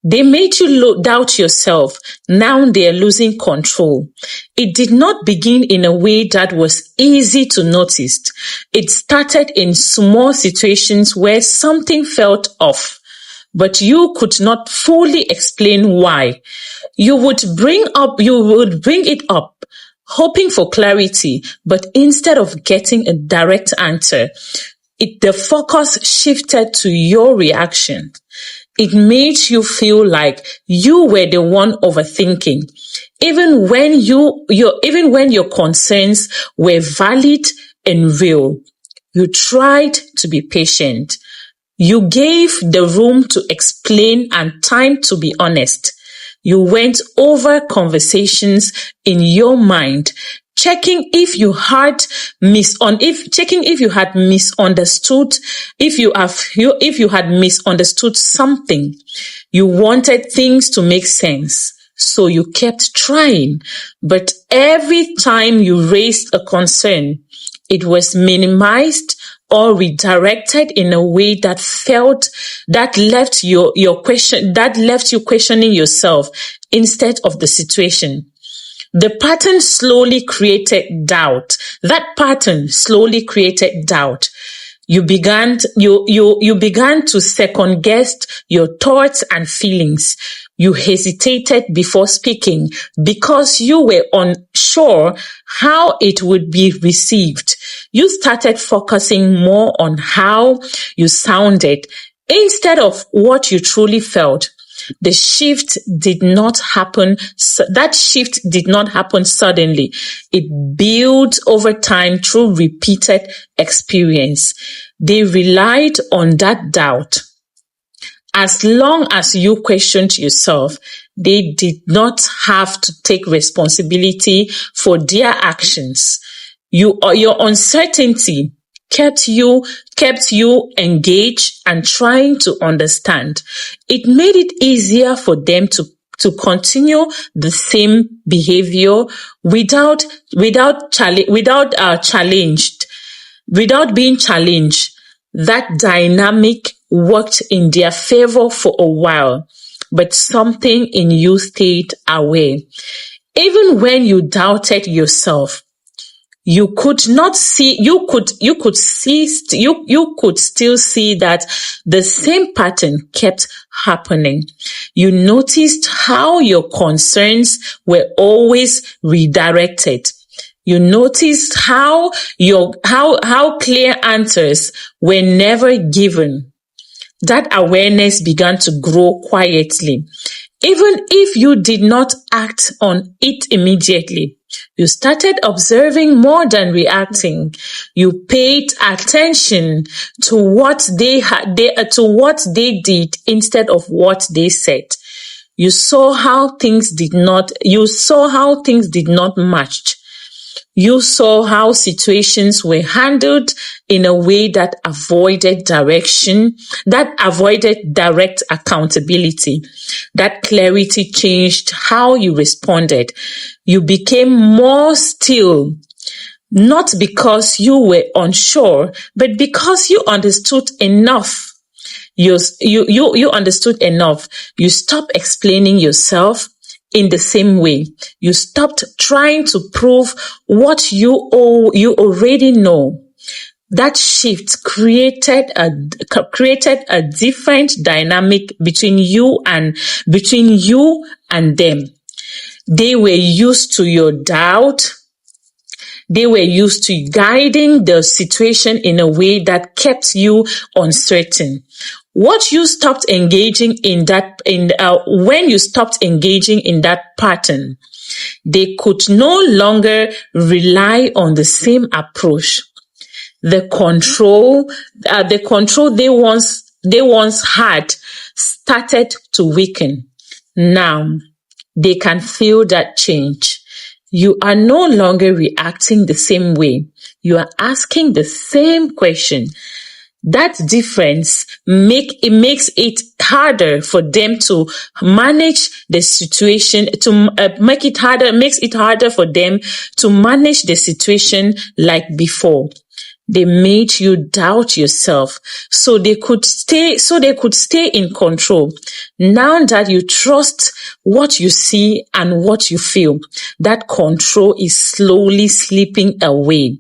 They made you doubt yourself. Now they are losing control. It did not begin in a way that was easy to notice. It started in small situations where something felt off, but you could not fully explain why. You would bring it up, hoping for clarity, but instead of getting a direct answer, the focus shifted to your reaction. It made you feel like you were the one overthinking, even when your concerns were valid and real. You tried to be patient. You gave the room to explain and time to be honest. You went over conversations in your mind, checking if you had misunderstood, if you had misunderstood something. You wanted things to make sense, so you kept trying. But every time you raised a concern, it was minimized or redirected in a way that left you questioning yourself instead of the situation. The pattern slowly created doubt. That pattern slowly created doubt. You began to second guess your thoughts and feelings. You hesitated before speaking because you were unsure how it would be received. You started focusing more on how you sounded instead of what you truly felt. That shift did not happen suddenly. It built over time through repeated experience. They relied on that doubt. As long as you questioned yourself, they did not have to take responsibility for their actions. Your uncertainty kept you engaged and trying to understand. It made it easier for them to continue the same behavior without being challenged. That dynamic worked in their favor for a while, but something in you stayed aware. Even when you doubted yourself, you could still see that the same pattern kept happening. You noticed how your concerns were always redirected. You noticed how clear answers were never given. That awareness began to grow quietly. Even if you did not act on it immediately, you started observing more than reacting. You paid attention to what they did instead of what they said. You saw how things did not match. You saw how situations were handled in a way that avoided direct accountability. That clarity changed how you responded. You became more still, not because you were unsure, but because you understood enough. You understood enough. You stopped explaining yourself in the same way. You stopped trying to prove what you already know. That shift created a different dynamic between you and them. They were used to your doubt. They were used to guiding the situation in a way that kept you uncertain. When you stopped engaging in that pattern, they could no longer rely on the same approach. The control they once had started to weaken. Now they can feel that change. You are no longer reacting the same way. You are asking the same question. That difference makes it harder for them to manage the situation, makes it harder for them to manage the situation like before. They made you doubt yourself so they could stay in control. Now that you trust what you see and what you feel, that control is slowly slipping away.